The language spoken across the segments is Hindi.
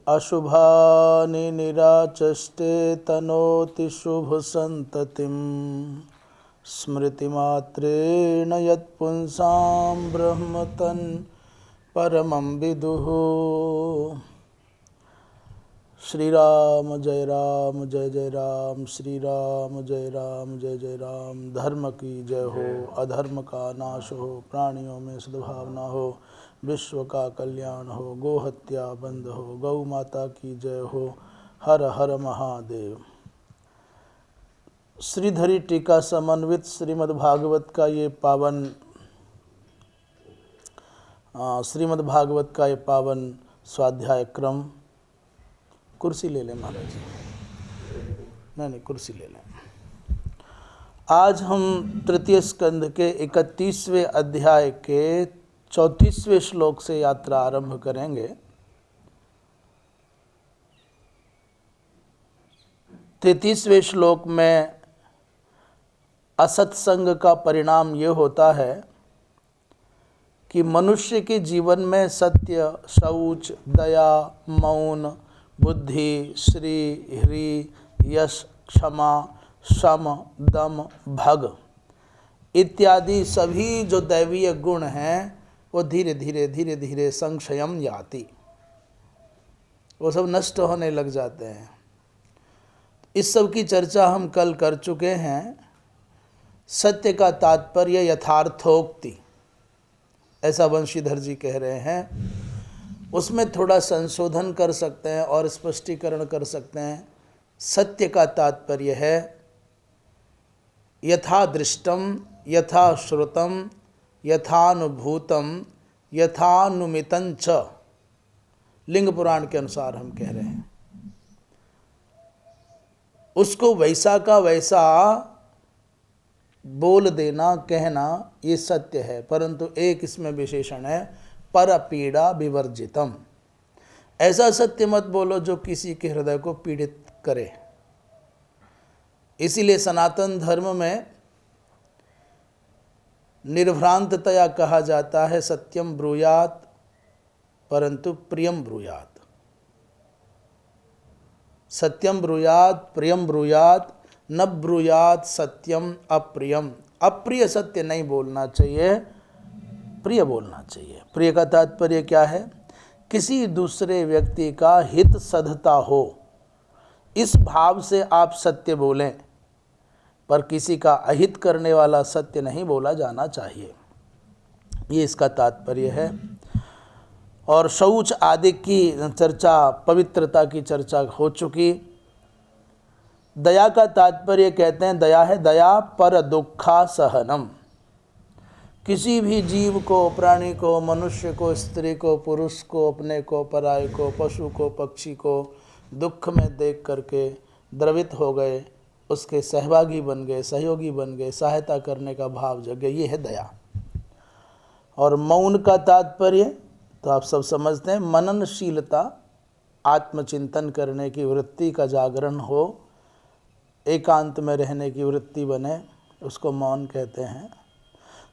अशुभानि निराचष्टे तनोति शुभसन्ततिं स्मृतिमात्रेण यत्पुंसां ब्रह्म तन् परमं विदुः। श्री राम जय जय राम, श्री राम जय जय राम। धर्म की जय हो, अधर्म का नाश हो, प्राणियों में सद्भावना हो, विश्व का कल्याण हो, गोहत्या बंद हो, गौ माता की जय हो। हर हर महादेव। श्रीधरी टीका समन्वित श्रीमद्भागवत का ये पावन स्वाध्याय क्रम। कुर्सी ले लें महाराज जी, नहीं कुर्सी ले लें। आज हम तृतीय स्कंद के 31वें अध्याय के 34वें श्लोक से यात्रा आरंभ करेंगे। 33वें श्लोक में असत्संग का परिणाम ये होता है कि मनुष्य के जीवन में सत्य, शौच, दया, मौन, बुद्धि, श्री, ह्री, यश, क्षमा, शम, दम, भग इत्यादि सभी जो दैवीय गुण हैं वो धीरे धीरे संक्षयम याति, वो सब नष्ट होने लग जाते हैं। इस सब की चर्चा हम कल कर चुके हैं। सत्य का तात्पर्य यथार्थोक्ति, ऐसा वंशीधर जी कह रहे हैं। उसमें थोड़ा संशोधन कर सकते हैं और स्पष्टीकरण कर सकते हैं। सत्य का तात्पर्य है यथा दृष्टम, यथा श्रुतम, यथानुभूतम, यथानुमितं च। लिंग पुराण के अनुसार हम कह रहे हैं, उसको वैसा का वैसा बोल देना, कहना, ये सत्य है। परंतु एक इसमें विशेषण है, परपीड़ा विवर्जितम। ऐसा सत्य मत बोलो जो किसी के हृदय को पीड़ित करे। इसीलिए सनातन धर्म में निर्भ्रांततया कहा जाता है सत्यम ब्रूयात परंतु प्रियम ब्रूयात। सत्यम ब्रूयात प्रियम ब्रूयात, न ब्रूयात सत्यम अप्रियम। अप्रिय सत्य नहीं बोलना चाहिए, प्रिय बोलना चाहिए। प्रिय का तात्पर्य क्या है? किसी दूसरे व्यक्ति का हित सधता हो, इस भाव से आप सत्य बोलें, पर किसी का अहित करने वाला सत्य नहीं बोला जाना चाहिए, ये इसका तात्पर्य है। और शौच आदि की चर्चा, पवित्रता की चर्चा हो चुकी। दया का तात्पर्य कहते हैं, दया है दया पर दुखा सहनम। किसी भी जीव को, प्राणी को, मनुष्य को, स्त्री को, पुरुष को, अपने को, पराये को, पशु को, पक्षी को दुख में देख करके द्रवित हो गए, उसके सहभागी बन गए, सहयोगी बन गए, सहायता करने का भाव जगे, ये है दया। और मौन का तात्पर्य तो आप सब समझते हैं, मननशीलता, आत्मचिंतन करने की वृत्ति का जागरण हो, एकांत में रहने की वृत्ति बने, उसको मौन कहते हैं।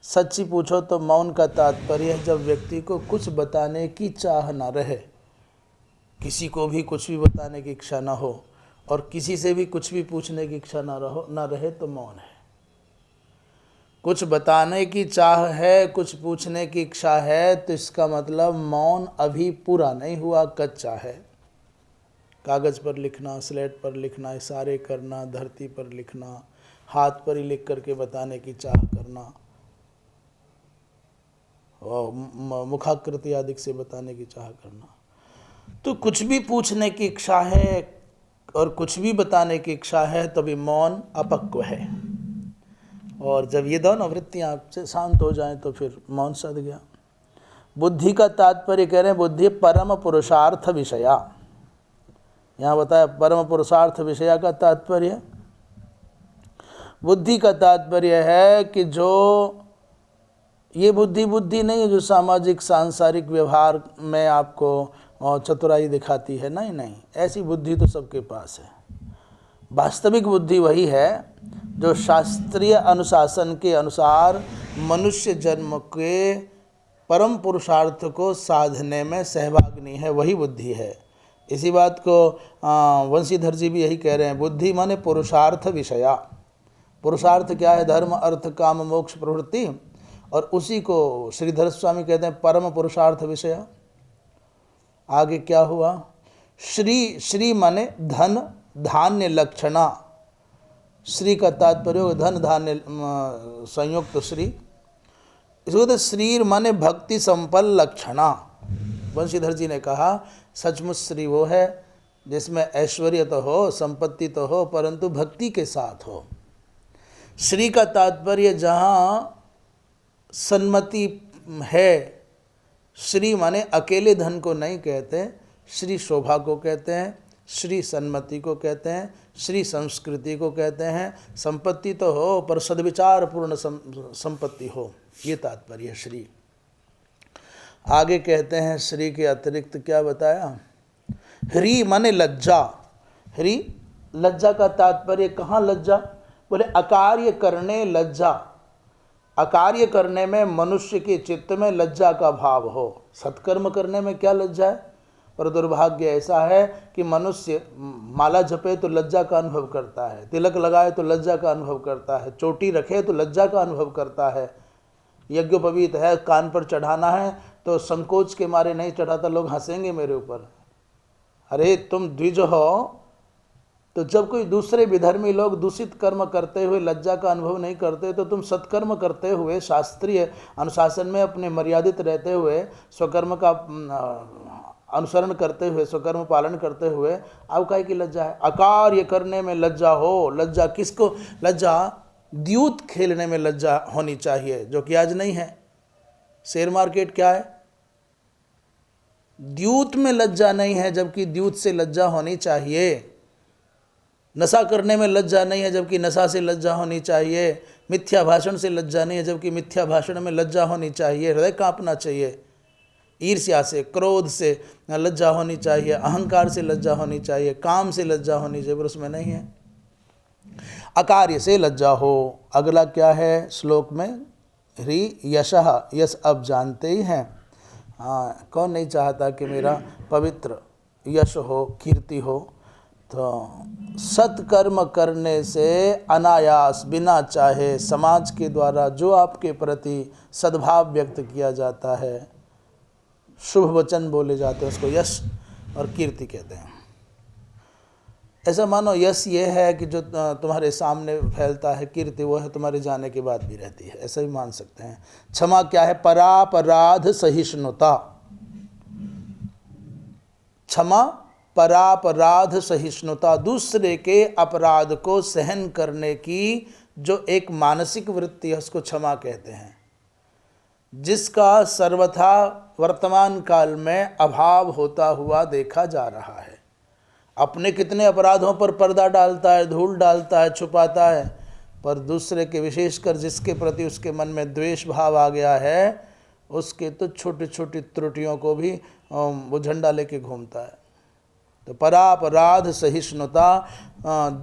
सच्ची पूछो तो मौन का तात्पर्य है जब व्यक्ति को कुछ बताने की चाह ना रहे, किसी को भी कुछ भी बताने की इच्छा ना हो और किसी से भी कुछ भी पूछने की इच्छा ना रहे तो मौन है। कुछ बताने की चाह है, कुछ पूछने की इच्छा है, तो इसका मतलब मौन अभी पूरा नहीं हुआ, कच्चा है। कागज़ पर लिखना, स्लेट पर लिखना, इशारे करना, धरती पर लिखना, हाथ पर ही लिख करके बताने की चाह करना, मुखाकृति आदि से बताने की चाह करना, तो कुछ भी पूछने की इच्छा है और कुछ भी बताने की इच्छा है तो भी मौन अपक्व है। और जब ये दोनों वृत्तियां आपसे शांत हो जाएं तो फिर मौन सध गया। बुद्धि का तात्पर्य कह रहे हैं, बुद्धि परम पुरुषार्थ विषया। यहाँ बताया परम पुरुषार्थ विषया का तात्पर्य, बुद्धि का तात्पर्य है कि जो ये बुद्धि नहीं है जो सामाजिक सांसारिक व्यवहार में आपको चतुराई दिखाती है, नहीं, ऐसी बुद्धि तो सबके पास है। वास्तविक बुद्धि वही है जो शास्त्रीय अनुशासन के अनुसार मनुष्य जन्म के परम पुरुषार्थ को साधने में सहभागिनी है, वही बुद्धि है। इसी बात को वंशीधर जी भी यही कह रहे हैं, बुद्धि माने पुरुषार्थ विषया। पुरुषार्थ क्या है? धर्म अर्थ काम मोक्ष प्रवृत्ति, और उसी को श्रीधर स्वामी कहते हैं परम पुरुषार्थ विषय। आगे क्या हुआ? श्री, श्री माने धन धान्य लक्षणा। श्री का तात्पर्य धन धान्य संयुक्त श्री। इसको कहते श्री माने भक्ति संपन्न लक्षणा। वंशीधर जी ने कहा सचमुच श्री वो है जिसमें ऐश्वर्य तो हो, संपत्ति तो हो, परंतु भक्ति के साथ हो। श्री का तात्पर्य जहाँ सन्मति है, श्री माने अकेले धन को नहीं कहते, श्री शोभा को कहते हैं, श्री सन्मति को कहते हैं, श्री संस्कृति को कहते हैं। संपत्ति तो हो पर सद्विचार पूर्ण संपत्ति हो, ये तात्पर्य है श्री। आगे कहते हैं श्री के अतिरिक्त क्या बताया? ह्री माने लज्जा। ह्री, लज्जा का तात्पर्य कहाँ लज्जा? बोले अकार्य करने लज्जा। अकार्य करने में मनुष्य के चित्त में लज्जा का भाव हो। सत्कर्म करने में क्या लज्जा है? पर दुर्भाग्य ऐसा है कि मनुष्य माला जपे तो लज्जा का अनुभव करता है, तिलक लगाए तो लज्जा का अनुभव करता है, चोटी रखे तो लज्जा का अनुभव करता है, यज्ञोपवीत है कान पर चढ़ाना है तो संकोच के मारे नहीं चढ़ाता, लोग हंसेंगे मेरे ऊपर। अरे तुम द्विज हो तो जब कोई दूसरे विधर्मी लोग दूषित कर्म करते हुए लज्जा का अनुभव नहीं करते, तो तुम सत्कर्म करते हुए शास्त्रीय अनुशासन में अपने मर्यादित रहते हुए स्वकर्म का अनुसरण करते हुए स्वकर्म पालन करते हुए अब काहे की लज्जा है? अकार्य करने में लज्जा हो। लज्जा किसको? लज्जा द्यूत खेलने में लज्जा होनी चाहिए, जो कि आज नहीं है। शेयर मार्केट क्या है? द्यूत में लज्जा नहीं है, जबकि द्यूत से लज्जा होनी चाहिए। नशा करने में लज्जा नहीं है, जबकि नशा से लज्जा होनी चाहिए। मिथ्या भाषण से लज्जा नहीं है, जबकि मिथ्या भाषण में लज्जा होनी चाहिए। हृदय कांपना चाहिए। ईर्ष्या से, क्रोध से लज्जा होनी चाहिए, अहंकार से लज्जा होनी चाहिए, काम से लज्जा होनी चाहिए, पर उसमें नहीं है। अकार्य से लज्जा हो। अगला क्या है श्लोक में? ह्री यशः, यश अब जानते ही हैं। हाँ, कौन नहीं चाहता कि मेरा पवित्र यश हो, कीर्ति हो। तो सत्कर्म करने से अनायास बिना चाहे समाज के द्वारा जो आपके प्रति सद्भाव व्यक्त किया जाता है, शुभ वचन बोले जाते हैं, उसको यश और कीर्ति कहते हैं। ऐसा मानो यश ये है कि जो तुम्हारे सामने फैलता है, कीर्ति वो है तुम्हारे जाने के बाद भी रहती है, ऐसा भी मान सकते हैं। क्षमा क्या है? परापराध सहिष्णुता। क्षमा परापराध सहिष्णुता, दूसरे के अपराध को सहन करने की जो एक मानसिक वृत्ति है उसको क्षमा कहते हैं, जिसका सर्वथा वर्तमान काल में अभाव होता हुआ देखा जा रहा है। अपने कितने अपराधों पर पर्दा डालता है, धूल डालता है, छुपाता है, पर दूसरे के, विशेषकर जिसके प्रति उसके मन में द्वेष भाव आ गया है, उसके तो छोटी छोटी त्रुटियों को भी वो झंडा लेके घूमता है। तो परापराध सहिष्णुता,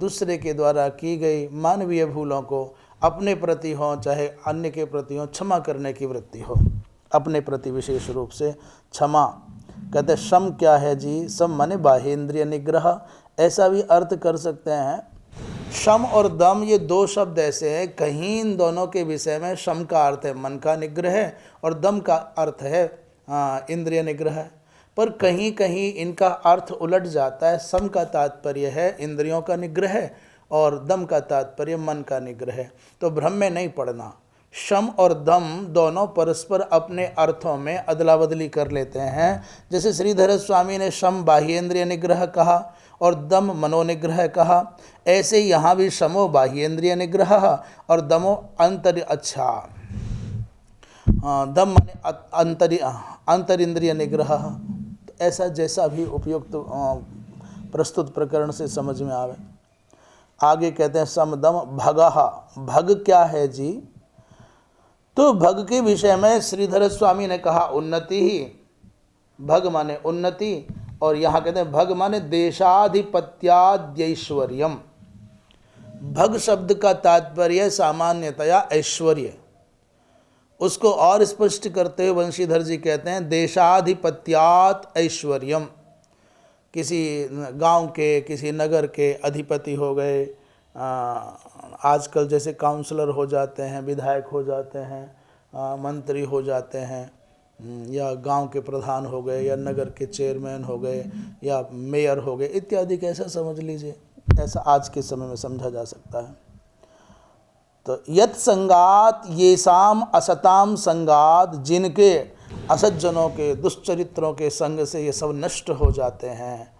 दूसरे के द्वारा की गई मानवीय भूलों को अपने प्रति हो चाहे अन्य के प्रति हो, क्षमा करने की वृत्ति हो। अपने प्रति विशेष रूप से क्षमा। कहते शम क्या है जी? शम माने बाहेंद्रिय निग्रह, ऐसा भी अर्थ कर सकते हैं। शम और दम ये दो शब्द ऐसे हैं, कहीं इन दोनों के विषय में शम का अर्थ है मन का निग्रह और दम का अर्थ है इंद्रिय निग्रह, पर कहीं कहीं इनका अर्थ उलट जाता है। सम का तात्पर्य है इंद्रियों का निग्रह और दम का तात्पर्य मन का निग्रह। तो भ्रम में नहीं पड़ना। शम और दम दोनों परस्पर अपने अर्थों में अदला बदली कर लेते हैं। जैसे श्रीधर स्वामी ने शम बाह्येंद्रिय निग्रह कहा और दम मनोनिग्रह कहा, ऐसे यहाँ भी शमो बाह्येंद्रिय निग्रह और दमो दम माने अंतरिंद्रिय निग्रह। तो ऐसा जैसा भी उपयुक्त प्रस्तुत प्रकरण से समझ में आवे। आगे कहते हैं समदम भगः। भग क्या है जी? तो भग के विषय में श्रीधर स्वामी ने कहा उन्नति ही। भग माने उन्नति, और यहाँ कहते हैं भग माने देशाधिपत्याद्यैश्वर्यम। भग शब्द का तात्पर्य सामान्यतया ऐश्वर्य। उसको और स्पष्ट करते हुए वंशीधर जी कहते हैं देशाधिपत्यात् ऐश्वर्यम। किसी गांव के, किसी नगर के अधिपति हो गए, आजकल जैसे काउंसलर हो जाते हैं, विधायक हो जाते हैं, मंत्री हो जाते हैं, या गांव के प्रधान हो गए, या नगर के चेयरमैन हो गए, या मेयर हो गए इत्यादि, कैसा समझ लीजिए, ऐसा आज के समय में समझा जा सकता है। तो यत संगात ये शाम असताम संगात, जिनके असज्जनों के, दुष्चरित्रों के संग से ये सब नष्ट हो जाते हैं,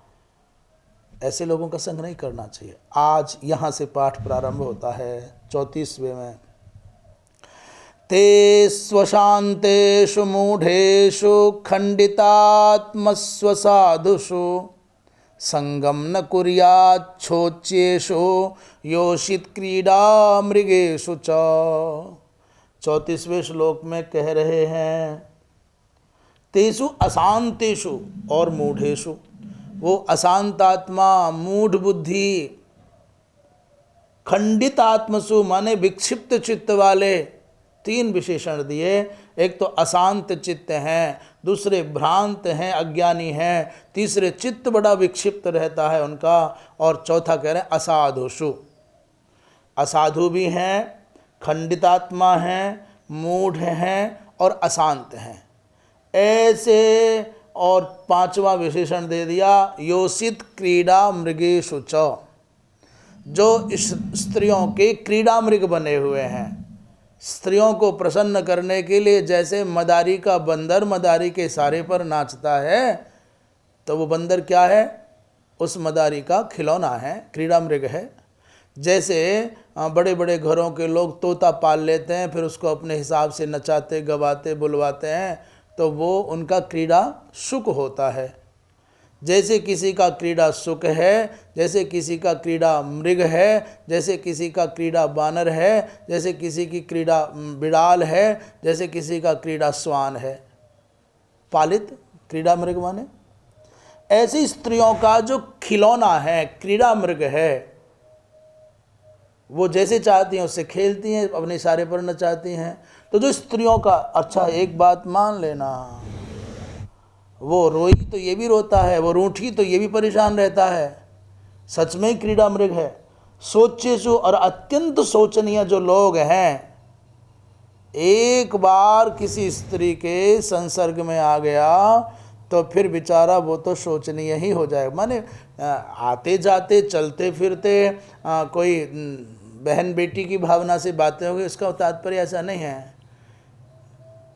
ऐसे लोगों का संग नहीं करना चाहिए। आज यहाँ से पाठ प्रारंभ होता है 34वें में। ते स्वशांतेषु मूढ़ेषु खंडितात्मस्व साधुषु संगम न कुर्याच्छोच्येषु योषित क्रीडा मृगेषु च। 34वें श्लोक में कह रहे हैं तेषु अशांतेषु और मूढ़ेषु, वो अशांत आत्मा, मूढ़ बुद्धि, खंडित आत्मसु माने विक्षिप्त चित्त वाले, 3 विशेषण दिए। एक तो अशांत चित्त हैं, दूसरे भ्रांत हैं, अज्ञानी हैं, तीसरे चित्त बड़ा विक्षिप्त रहता है उनका, और चौथा कह रहे हैं असाधुषु, असाधु भी हैं, खंडितात्मा हैं, मूढ़ हैं और अशांत हैं, ऐसे। और 5वां विशेषण दे दिया योषित क्रीड़ा मृगेषु च, जो इस स्त्रियों के क्रीड़ा मृग बने हुए हैं। स्त्रियों को प्रसन्न करने के लिए जैसे मदारी का बंदर मदारी के इशारे पर नाचता है, तो वो बंदर क्या है? उस मदारी का खिलौना है, क्रीड़ा मृग है। जैसे बड़े बड़े घरों के लोग तोता पाल लेते हैं, फिर उसको अपने हिसाब से नचाते गवाते बुलवाते हैं, तो वो उनका क्रीड़ा सुख होता है। जैसे किसी का क्रीड़ा सुख है, जैसे किसी का क्रीड़ा मृग है, जैसे किसी का क्रीड़ा बानर है, जैसे किसी की क्रीड़ा बिड़ाल है, जैसे किसी का क्रीड़ा स्वान है, पालित क्रीड़ा मृग माने, ऐसी स्त्रियों का जो खिलौना है, क्रीड़ा मृग है, वो जैसे चाहती हैं उससे खेलती हैं, अपने इशारे पर नचाती हैं। तो जो स्त्रियों का, अच्छा एक बात मान लेना, वो रोई तो ये भी रोता है, वो रूठी तो ये भी परेशान रहता है, सच में ही क्रीड़ा मृग है। सोचेशु, और अत्यंत शोचनीय जो लोग हैं, एक बार किसी स्त्री के संसर्ग में आ गया तो फिर बेचारा वो तो शोचनीय ही हो जाए। माने आते जाते चलते फिरते कोई बहन बेटी की भावना से बातें होगी, इसका तात्पर्य ऐसा नहीं है।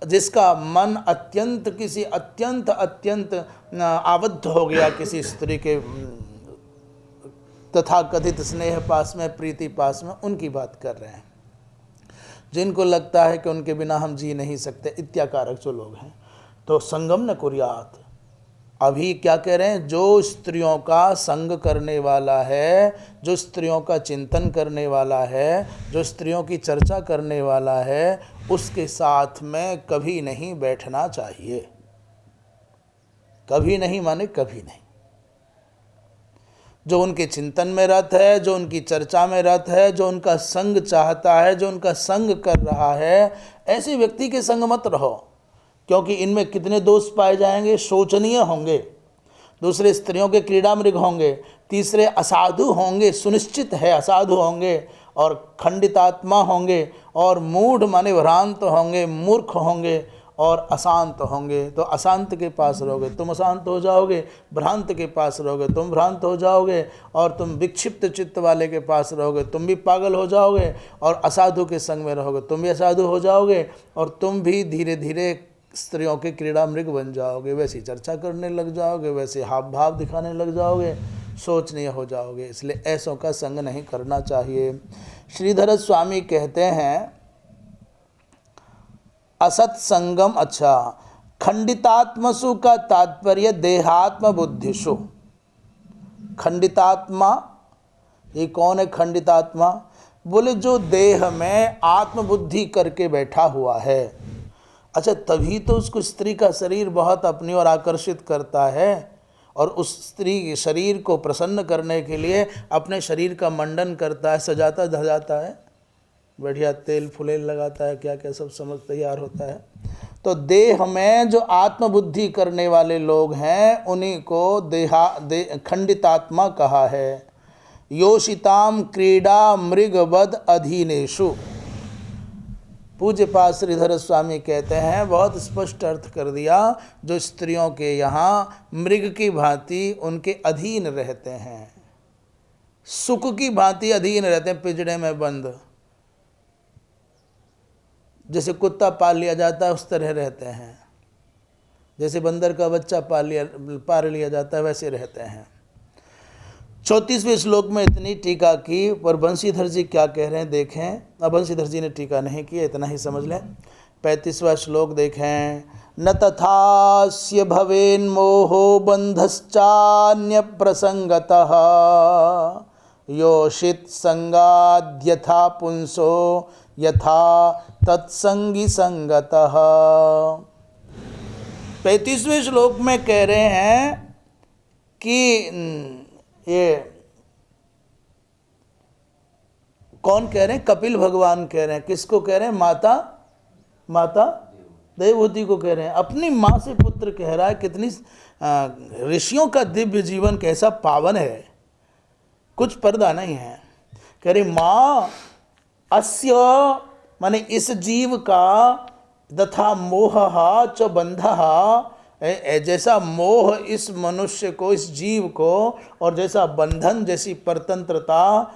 जिसका मन अत्यंत किसी अत्यंत आबद्ध हो गया किसी स्त्री के तथा कथित स्नेह पास में, प्रीति पास में, उनकी बात कर रहे हैं। जिनको लगता है कि उनके बिना हम जी नहीं सकते, इत्याकारक जो लोग हैं, तो संगम न कुर्यात। अभी क्या कह रहे हैं? जो स्त्रियों का संग करने वाला है, जो स्त्रियों का चिंतन करने वाला है, जो स्त्रियों की चर्चा करने वाला है, उसके साथ में कभी नहीं बैठना चाहिए। कभी नहीं माने कभी नहीं। जो उनके चिंतन में रत है, जो उनकी चर्चा में रत है, जो उनका संग चाहता है, जो उनका संग कर रहा है, ऐसे व्यक्ति के संग मत रहो, क्योंकि इनमें कितने दोष पाए जाएंगे, शोचनीय होंगे, दूसरे स्त्रियों के क्रीड़ा मृग होंगे, तीसरे असाधु होंगे, सुनिश्चित है असाधु होंगे, और खंडितात्मा होंगे, और मूढ़ माने भ्रांत होंगे, मूर्ख होंगे, और अशांत होंगे। तो अशांत के पास रहोगे तुम अशांत हो जाओगे, भ्रांत के पास रहोगे तुम भ्रांत हो जाओगे, और तुम विक्षिप्त चित्त वाले के पास रहोगे तुम भी पागल हो जाओगे, और असाधु के संग में रहोगे तुम भी असाधु हो जाओगे, और तुम भी धीरे धीरे स्त्रियों के क्रीड़ा मृग बन जाओगे। वैसी चर्चा करने लग जाओगे, वैसे हाव भाव दिखाने लग जाओगे, सोचनीय हो जाओगे। इसलिए ऐसों का संग नहीं करना चाहिए। श्रीधर स्वामी कहते हैं असत संगम, अच्छा, खंडितात्मसु का तात्पर्य देहात्म बुद्धिषु। खंडितात्मा, ये कौन है खंडितात्मा? बोले जो देह में आत्मबुद्धि करके बैठा हुआ है। अच्छा, तभी तो उसको स्त्री का शरीर बहुत अपनी ओर आकर्षित करता है, और उस स्त्री के शरीर को प्रसन्न करने के लिए अपने शरीर का मंडन करता है, सजाता धजाता है, बढ़िया तेल फुलेल लगाता है, क्या क्या सब समझ तैयार होता है। तो देह में जो आत्मबुद्धि करने वाले लोग हैं उन्हीं को खंडितात्मा कहा है। योषिताम क्रीड़ा मृगवद अधीनेषु। पूज्य पाद श्रीधर स्वामी कहते हैं, बहुत स्पष्ट अर्थ कर दिया, जो स्त्रियों के यहाँ मृग की भांति उनके अधीन रहते हैं, सुख की भांति अधीन रहते हैं, पिंजड़े में बंद, जैसे कुत्ता पाल लिया जाता है उस तरह रहते हैं, जैसे बंदर का बच्चा पाल लिया जाता है वैसे रहते हैं। 34वें श्लोक में इतनी टीका की, पर बंशीधर जी क्या कह रहे हैं देखें। अब बंशीधर जी ने टीका नहीं की, इतना ही समझ लें। 35वां श्लोक देखें। न तथास्य भवेन्मोहो बंधश्चान्य प्रसंगतः योषित संगाद्यथा पुंसो यथा तत्संगी संगतः। 35वें श्लोक में कह रहे हैं कि ये कौन कह रहे हैं? कपिल भगवान कह रहे हैं। किसको कह रहे हैं? माता देवहूति को कह रहे हैं। अपनी माँ से पुत्र कह रहा है। कितनी ऋषियों का दिव्य जीवन कैसा पावन है, कुछ पर्दा नहीं है। कह रहे माँ अस्य, माने इस जीव का, तथा मोह च बंधः, जैसा मोह इस मनुष्य को, इस जीव को, और जैसा बंधन, जैसी परतंत्रता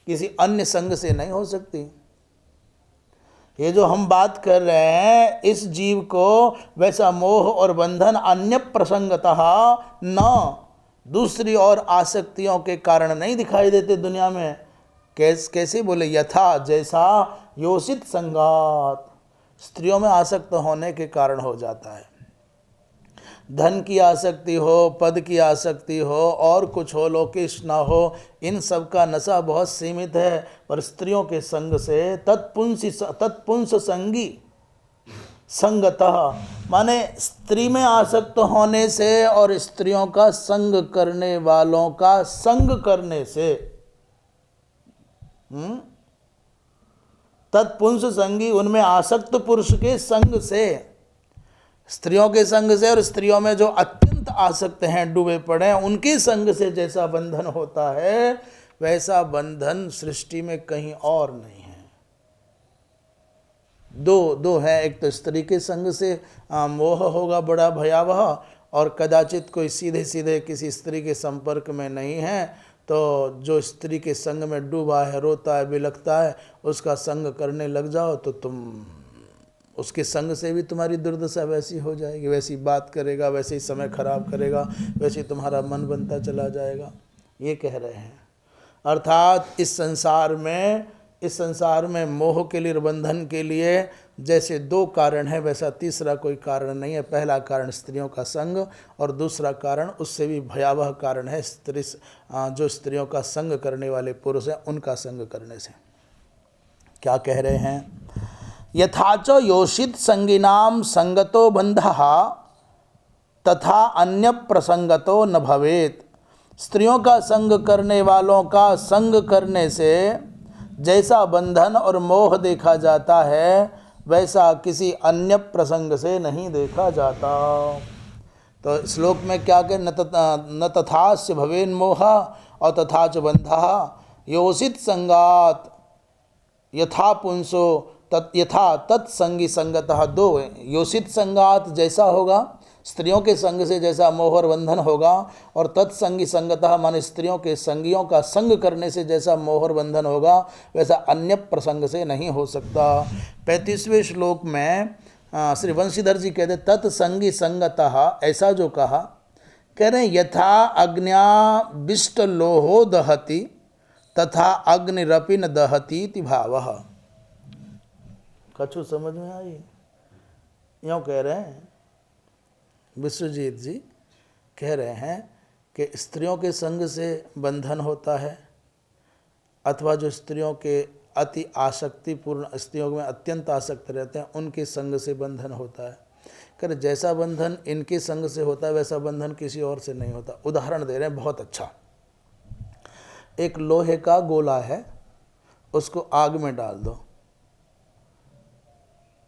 किसी अन्य संग से नहीं हो सकती। ये जो हम बात कर रहे हैं इस जीव को, वैसा मोह और बंधन अन्य प्रसंगतः न, दूसरी और आसक्तियों के कारण नहीं दिखाई देते दुनिया में। कैसे बोले? यथा, जैसा, योषित संगात, स्त्रियों में आसक्त होने के कारण हो जाता है। धन की आसक्ति हो, पद की आसक्ति हो, और कुछ हो, लोकेश ना हो, इन सब का नशा बहुत सीमित है। पर स्त्रियों के संग से तत्पुंस संगी संगतः, माने स्त्री में आसक्त होने से और स्त्रियों का संग करने वालों का संग करने से, तत्पुंस संगी, उनमें आसक्त पुरुष के संग से, स्त्रियों के संग से, और स्त्रियों में जो अत्यंत आसक्त हैं, डूबे पड़े हैं, उनके संग से जैसा बंधन होता है वैसा बंधन सृष्टि में कहीं और नहीं है। दो है। एक तो स्त्री के संग से मोह होगा बड़ा भयावह, और कदाचित कोई सीधे सीधे किसी स्त्री के संपर्क में नहीं है, तो जो स्त्री के संग में डूबा है, रोता है, बिलखता है, उसका संग करने लग जाओ तो तुम उसके संग से भी तुम्हारी दुर्दशा वैसी हो जाएगी, वैसी बात करेगा, वैसे ही समय खराब करेगा, वैसे ही तुम्हारा मन बनता चला जाएगा। ये कह रहे हैं। अर्थात इस संसार में मोह के लिए, बंधन के लिए जैसे दो कारण है, वैसा तीसरा कोई कारण नहीं है। पहला कारण स्त्रियों का संग, और दूसरा कारण उससे भी भयावह कारण है जो स्त्रियों का संग करने वाले पुरुष हैं, उनका संग करने से। क्या कह रहे हैं? यथाच योषित संगिनाम संगतो बंधः तथा अन्य प्रसंगतो न भवेत। स्त्रियों का संग करने वालों का संग करने से जैसा बंधन और मोह देखा जाता है, वैसा किसी अन्य प्रसंग से नहीं देखा जाता। तो श्लोक में क्या कहे? न तथास्य भवेन्मोह और तथा च बंधः योषित संगात यथा पुंसो यथा तत्संगी संगतः। दो, योषित संगात जैसा होगा, स्त्रियों के संग से जैसा मोह और बंधन होगा, और तत्संगी संगतः माने स्त्रियों के संगियों का संग करने से जैसा मोह और बंधन होगा, वैसा अन्य प्रसंग से नहीं हो सकता। 35वें श्लोक में श्री वंशीधर जी कहते तत्संगी संगतः, ऐसा जो कहा, कह रहे हैं यथा अग्न्याविष्ट लोहो दहति तथा अग्निरपि न दहती इति भावः। कछु समझ में आई? यूँ कह रहे हैं विश्वजीत जी, कह रहे हैं कि स्त्रियों के संग से बंधन होता है, अथवा जो स्त्रियों के अति आसक्तिपूर्ण, स्त्रियों में अत्यंत आसक्त रहते हैं, उनके संग से बंधन होता है। कर जैसा बंधन इनके संग से होता है वैसा बंधन किसी और से नहीं होता। उदाहरण दे रहे हैं बहुत अच्छा। एक लोहे का गोला है, उसको आग में डाल दो,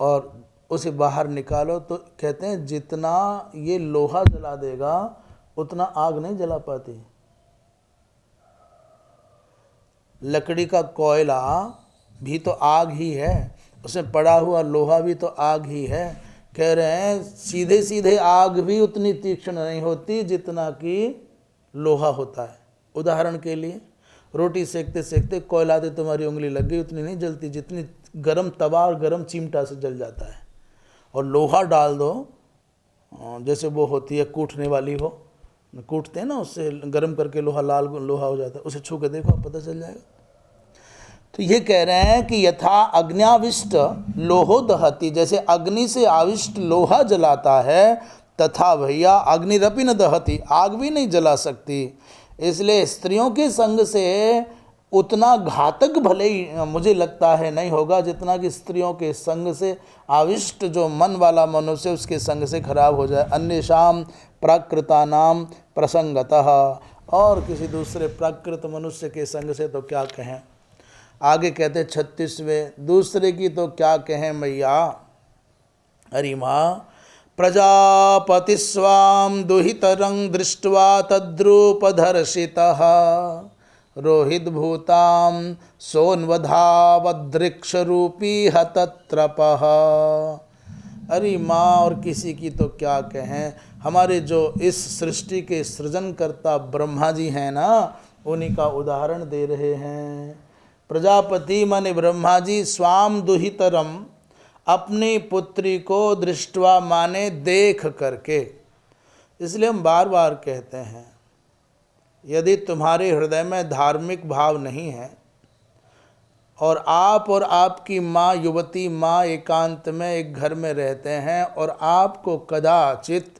और उसे बाहर निकालो तो कहते हैं जितना ये लोहा जला देगा उतना आग नहीं जला पाती। लकड़ी का कोयला भी तो आग ही है, उसमें पड़ा हुआ लोहा भी तो आग ही है। कह रहे हैं सीधे सीधे आग भी उतनी तीक्ष्ण नहीं होती जितना कि लोहा होता है। उदाहरण के लिए रोटी सेकते सेकते कोयला से तुम्हारी उंगली लग गई, उतनी नहीं जलती जितनी गरम तवा और गरम चिमटा से जल जाता है। और लोहा डाल दो, जैसे वो होती है कूटने वाली हो, कूटते हैं ना, उससे गर्म करके लोहा लाल लोहा हो जाता है, उसे छू के देखो पता चल जाएगा। तो ये कह रहे हैं कि यथा अग्न्याविष्ट लोहो दहति, जैसे अग्नि से आविष्ट लोहा जलाता है, तथा भैया अग्निरपि न दहति, आग भी नहीं जला सकती। इसलिए स्त्रियों के संग से उतना घातक भले ही मुझे लगता है नहीं होगा जितना कि स्त्रियों के संग से आविष्ट जो मन वाला मनुष्य उसके संग से खराब हो जाए। अन्येषां प्राकृतानां प्रसंगतः, और किसी दूसरे प्राकृत मनुष्य के संग से तो क्या कहें। आगे कहते 36वें, दूसरे की तो क्या कहें मैया। अरे माँ, प्रजापति स्वाम दुहितरं दृष्ट्वा तद्रूपधर्षितः रोहित भूताम सोन्वधावदृक्षरूपी हतत्रपः। अरे माँ, और किसी की तो क्या कहें, हमारे जो इस सृष्टि के सृजनकर्ता ब्रह्मा जी हैं ना, उन्हीं का उदाहरण दे रहे हैं। प्रजापति माने ब्रह्मा जी, स्वाम दुहितरम, अपनी पुत्री को, दृष्टवा माने देख करके। इसलिए हम बार बार कहते हैं यदि तुम्हारे हृदय में धार्मिक भाव नहीं है और आपकी माँ, युवती माँ एकांत में एक घर में रहते हैं और आपको कदाचित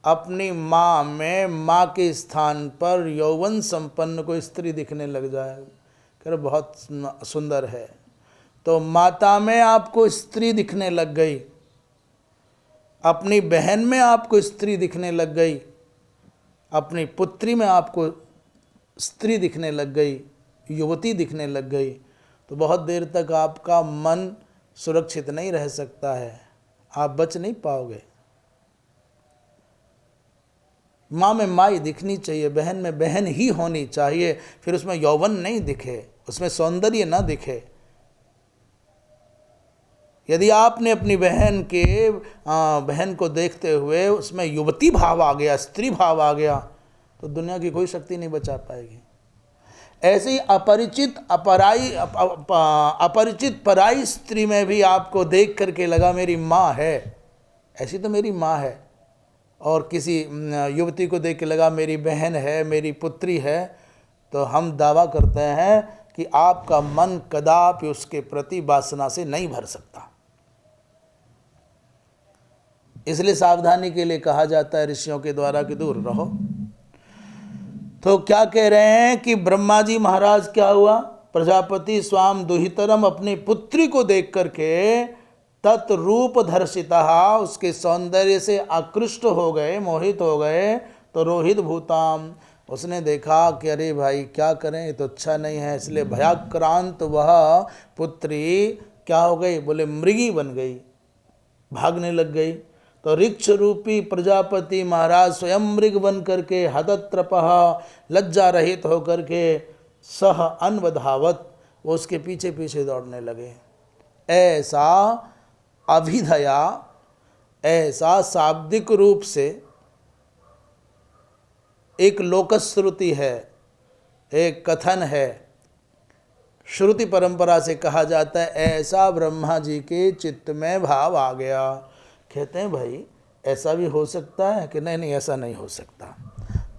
अपनी माँ में माँ के स्थान पर यौवन संपन्न कोई स्त्री दिखने लग जाए, कह रहे बहुत सुंदर है, तो माता में आपको स्त्री दिखने लग गई, अपनी बहन में आपको स्त्री दिखने लग गई, अपनी पुत्री में आपको स्त्री दिखने लग गई, युवती दिखने लग गई, तो बहुत देर तक आपका मन सुरक्षित नहीं रह सकता है, आप बच नहीं पाओगे। माँ में माँ ही दिखनी चाहिए, बहन में बहन ही होनी चाहिए, फिर उसमें यौवन नहीं दिखे, उसमें सौंदर्य ना दिखे। यदि आपने अपनी बहन को देखते हुए उसमें युवती भाव आ गया, स्त्री भाव आ गया, तो दुनिया की कोई शक्ति नहीं बचा पाएगी। ऐसे ही अपरिचित पराई स्त्री में भी आपको देख करके लगा मेरी माँ है, ऐसी तो मेरी माँ है, और किसी युवती को देख के लगा मेरी बहन है, मेरी पुत्री है, तो हम दावा करते हैं कि आपका मन कदापि उसके प्रति वासना से नहीं भर सकता। इसलिए सावधानी के लिए कहा जाता है ऋषियों के द्वारा कि दूर रहो। तो क्या कह रहे हैं कि ब्रह्मा जी महाराज क्या हुआ, प्रजापति स्वाम दुहितरम, अपनी पुत्री को देख करके तत्रूप धर्षिता, उसके सौंदर्य से आकृष्ट हो गए, मोहित हो गए। तो रोहित भूताम, उसने देखा कि अरे भाई क्या करें, ये तो अच्छा नहीं है, इसलिए भयाक्रांत वह पुत्री क्या हो गई, बोले मृगी बन गई, भागने लग गई। तो ऋक्ष रूपी प्रजापति महाराज स्वयं मृग बन करके हतत्रपः, लज्जा रहित होकर के सह अन्वधावत, वो उसके पीछे पीछे दौड़ने लगे। ऐसा अभिधया, ऐसा शाब्दिक रूप से एक लोकश्रुति है, एक कथन है, श्रुति परंपरा से कहा जाता है, ऐसा ब्रह्मा जी के चित्त में भाव आ गया। कहते हैं भाई ऐसा भी हो सकता है कि नहीं, नहीं ऐसा नहीं हो सकता।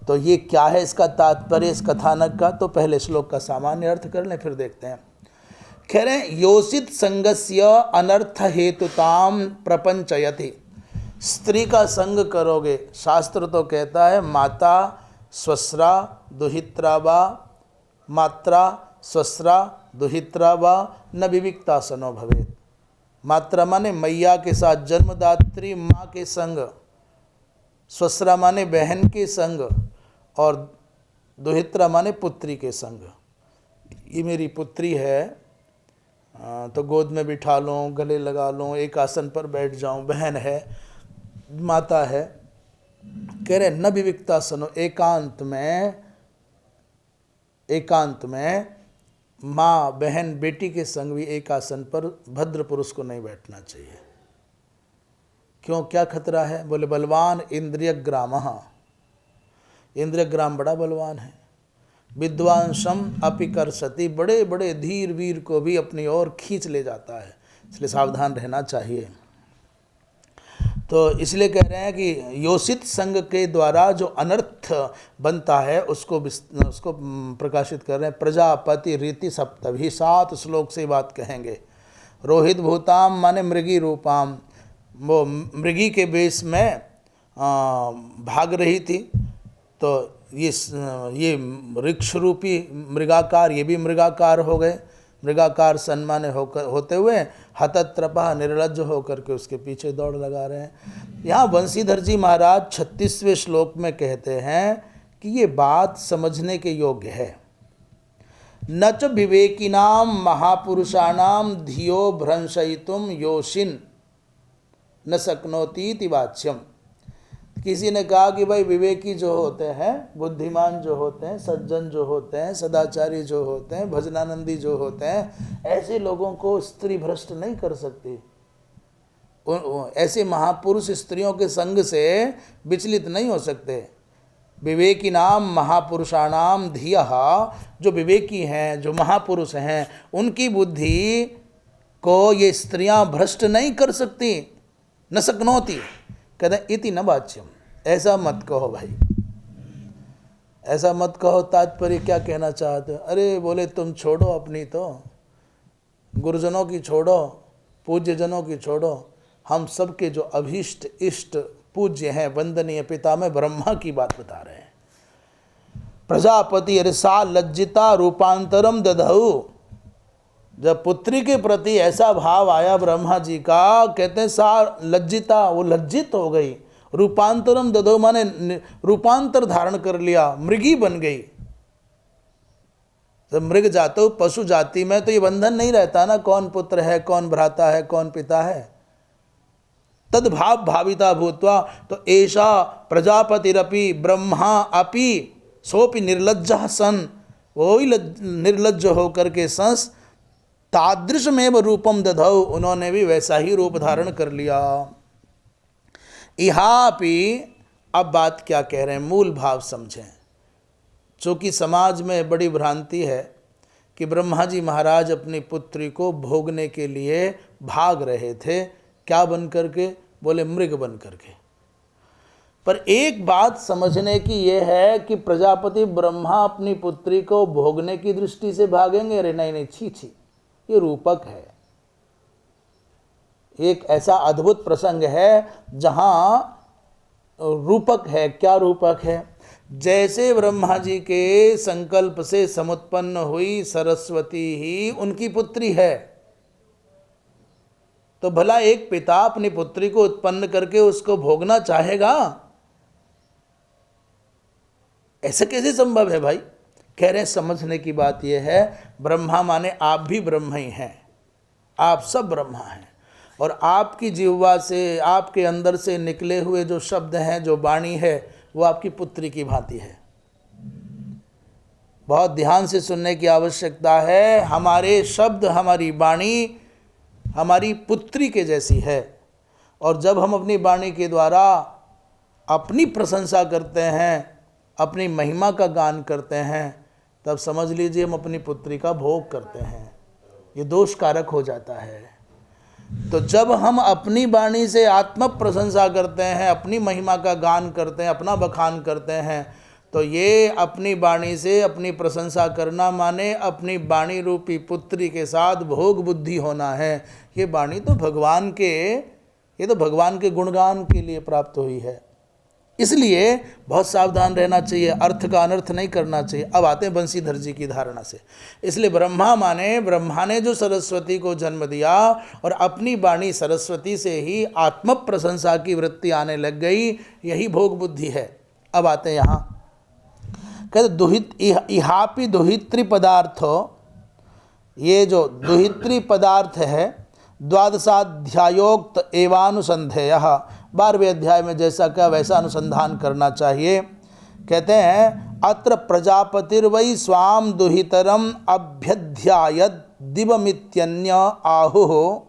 तो ये क्या है इसका तात्पर्य इस कथानक का, तो पहले श्लोक का सामान्य अर्थ कर लें फिर देखते हैं। कह रहे हैं योषित संगस्य अनर्थ हेतुताम प्रपंचयति, स्त्री का संग करोगे, शास्त्र तो कहता है माता स्वस्रा दुहित्रा वा, मात्रा स्वस्रा दुहित्रा वा न विविक्ता सनो भवेत्। मात्रा माने मैया के साथ, जन्मदात्री माँ के संग, स्वस्रा माने बहन के संग, और दुहित्रा माने पुत्री के संग। ये मेरी पुत्री है, तो गोद में बिठा लूँ, गले लगा लूँ, एक आसन पर बैठ जाऊँ, बहन है, माता है। कह रहे न विविक्ता सनो, एकांत में माँ बहन बेटी के संग भी एक आसन पर भद्र पुरुष को नहीं बैठना चाहिए। क्यों, क्या खतरा है? बोले बलवान इंद्रिय ग्राम, इंद्रिय ग्राम बड़ा बलवान है। विद्वांसम अपि कर्षति, बड़े बड़े धीर वीर को भी अपनी ओर खींच ले जाता है, इसलिए सावधान रहना चाहिए। तो इसलिए कह रहे हैं कि योषित संग के द्वारा जो अनर्थ बनता है उसको प्रकाशित कर रहे हैं। प्रजापति रीति सप्तभी, 7 श्लोक से बात कहेंगे। रोहित भूताम माने मृगी रूपाम, वो मृगी के वेश में भाग रही थी। तो ये वृक्ष रूपी मृगाकार, ये भी मृगाकार हो गए। मृगाकार सन्माने होते हुए हतत्रपा निर्लज्ज होकर के उसके पीछे दौड़ लगा रहे हैं। यहाँ बंशीधर जी महाराज 36वें श्लोक में कहते हैं कि ये बात समझने के योग्य है। न च विवेकिनाम महापुरुषाणाम धियो भ्रंशयितुम योषिन न शक्नोतीति वाच्यम। किसी ने कहा कि भाई विवेकी जो होते हैं, बुद्धिमान जो होते हैं, सज्जन जो होते हैं, सदाचारी जो होते हैं, भजनानंदी जो होते हैं, ऐसे लोगों को स्त्री भ्रष्ट नहीं कर सकती। ऐसे महापुरुष स्त्रियों के संग से विचलित नहीं हो सकते। विवेकी नाम महापुरुषाणाम धियः, जो विवेकी हैं, जो महापुरुष हैं, उनकी बुद्धि को ये स्त्रियां भ्रष्ट नहीं कर सकती। न शक्नोति, कहते इति न वाच्यम, ऐसा मत कहो भाई, ऐसा मत कहो। तात्पर्य क्या कहना चाहते हो? अरे बोले तुम छोड़ो अपनी, तो गुरुजनों की छोड़ो, पूज्यजनों की छोड़ो, हम सबके जो अभीष्ट इष्ट पूज्य हैं, वंदनीय पिता में ब्रह्मा की बात बता रहे हैं। प्रजापति सा लज्जिता रूपांतरम दधऊ, जब पुत्री के प्रति ऐसा भाव आया ब्रह्मा जी का, कहते हैं सा लज्जिता, वो लज्जित हो गई। रूपांतरम दधो माने रूपांतर धारण कर लिया, मृगी बन गई। जब मृग जातो, पशु जाति में तो ये बंधन नहीं रहता ना, कौन पुत्र है, कौन भ्राता है, कौन पिता है। तद भाव भाविता भूत्वा, तो ऐसा प्रजापतिरपि ब्रह्मा अपि सोपि निर्लज्जः सन, वही निर्लज्ज होकर के संस तादृशमेव रूपम दधौ, उन्होंने भी वैसा ही रूप धारण कर लिया। इहापि, अब बात क्या कह रहे हैं, मूल भाव समझें। चूँकि समाज में बड़ी भ्रांति है कि ब्रह्मा जी महाराज अपनी पुत्री को भोगने के लिए भाग रहे थे, क्या बन करके? बोले मृग बन करके। पर एक बात समझने की यह है कि प्रजापति ब्रह्मा अपनी पुत्री को भोगने की दृष्टि से भागेंगे? अरे नहीं नहीं, छी छी, ये रूपक है। एक ऐसा अद्भुत प्रसंग है जहां रूपक है। क्या रूपक है? जैसे ब्रह्मा जी के संकल्प से समुत्पन्न हुई सरस्वती ही उनकी पुत्री है, तो भला एक पिता अपनी पुत्री को उत्पन्न करके उसको भोगना चाहेगा? ऐसा कैसे संभव है भाई? कह रहे हैं समझने की बात यह है, ब्रह्मा माने आप भी ब्रह्म ही हैं, आप सब ब्रह्मा हैं, और आपकी जिह्वा से, आपके अंदर से निकले हुए जो शब्द हैं, जो वाणी है, वो आपकी पुत्री की भांति है। बहुत ध्यान से सुनने की आवश्यकता है। हमारे शब्द, हमारी वाणी हमारी पुत्री के जैसी है, और जब हम अपनी वाणी के द्वारा अपनी प्रशंसा करते हैं, अपनी महिमा का गान करते हैं, तब समझ लीजिए हम अपनी पुत्री का भोग करते हैं। ये दोष कारक हो जाता है। तो जब हम अपनी वाणी से आत्म प्रशंसा करते हैं, अपनी महिमा का गान करते हैं, अपना बखान करते हैं, तो ये अपनी वाणी से अपनी प्रशंसा करना माने अपनी वाणी रूपी पुत्री के साथ भोग बुद्धि होना है। ये वाणी तो भगवान के गुणगान के लिए प्राप्त हुई है। इसलिए बहुत सावधान रहना चाहिए, अर्थ का अनर्थ नहीं करना चाहिए। अब आते हैं बंशीधर जी की धारणा से। इसलिए ब्रह्मा ने जो सरस्वती को जन्म दिया, और अपनी वाणी सरस्वती से ही आत्म प्रशंसा की वृत्ति आने लग गई, यही भोग बुद्धि है। अब आते हैं यहाँ, कहते दुहित इहापि दुहित्री पदार्थो ये जो दुहित्री पदार्थ है द्वादशाध्यायोक्त एवानुसंधेय, 12वें अध्याय में जैसा कहा वैसा अनुसंधान करना चाहिए। कहते हैं अत्र प्रजापतिर्वै स्वाम दुहितरम अभ्यध्यायत दिवमित्यन्य आहुः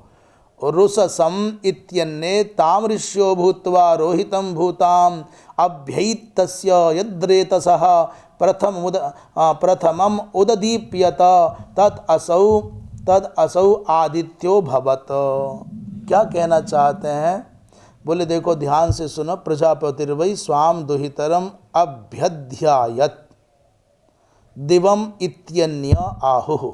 रुससम इत्यन्ये ताम ऋष्यो भूत्वा रोहितं भूताम अभ्यैतस्य यद्रेतसः प्रथमम उददीप्यत तद असौ आदित्यो भवत। क्या कहना चाहते हैं? बोले देखो ध्यान से सुनो। प्रजापतिर्वै स्वाम दुहितरम अभ्यध्यायत दिवम इत्यन्य आहुः।